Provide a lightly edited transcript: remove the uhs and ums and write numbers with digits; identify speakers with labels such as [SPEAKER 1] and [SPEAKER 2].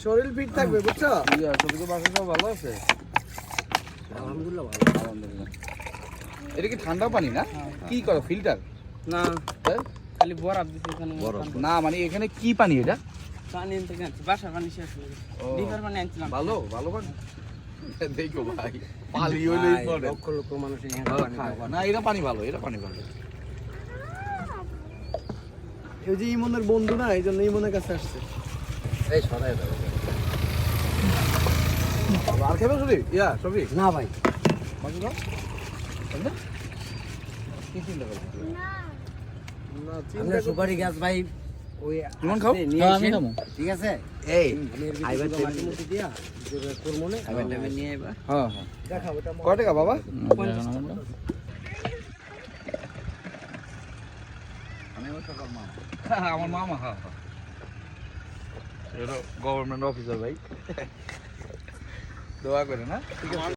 [SPEAKER 1] শরীর ফিট থাকবে বুঝছো?
[SPEAKER 2] তোদের বাসা সব ভালো আছে?
[SPEAKER 1] আলহামদুলিল্লাহ ভালো।
[SPEAKER 2] আলহামদুলিল্লাহ। এটা কি ঠান্ডা পানি না? কি করো ফিল্টার?
[SPEAKER 1] না খালি বরফ দিছে এখানে।
[SPEAKER 2] না মানে এখানে কি পানি এটা?
[SPEAKER 1] পানি আনতে গেছি, বাসার পানি শেষ হয়ে গেছে। ডিপার পানি আনছিলাম।
[SPEAKER 2] ভালো ভালো পানি। দেখো ভাই পানি হইলে
[SPEAKER 1] লক্ষ লক্ষ মানুষ এখানে পানি খায়।
[SPEAKER 2] না এটা পানি ভালো, এটা পানি ভালো।
[SPEAKER 1] এই যে ইমনের বন্ধু না, এই জন্য ইমনের কাছে আসছে।
[SPEAKER 2] এই সরাই দাও। আর খেবে শুনি? ইয়া সবই?
[SPEAKER 1] না ভাই,
[SPEAKER 2] মাছ দাও। তাহলে কি চিন্তা করছো? না
[SPEAKER 1] আমরা সুপারি গাছ ভাই ওই
[SPEAKER 2] ইমন খাও?
[SPEAKER 1] নিয়ে
[SPEAKER 2] হ্যাঁ,
[SPEAKER 1] আসেন।
[SPEAKER 2] আমি খাবো।
[SPEAKER 1] ঠিক আছে,
[SPEAKER 2] এই
[SPEAKER 1] আইবার মাটি মুটি দিয়া করমনে আইবার টাইমে নিয়ে আইবা।
[SPEAKER 2] হ্যাঁ হ্যাঁ।
[SPEAKER 1] দেখাও এটা
[SPEAKER 2] কয় টাকা বাবা? আমার মামা হ্যাঁ হ্যাঁ। এটা গভর্নমেন্ট অফিসার ভাই। দোয়া করে না? ঠিক আছে।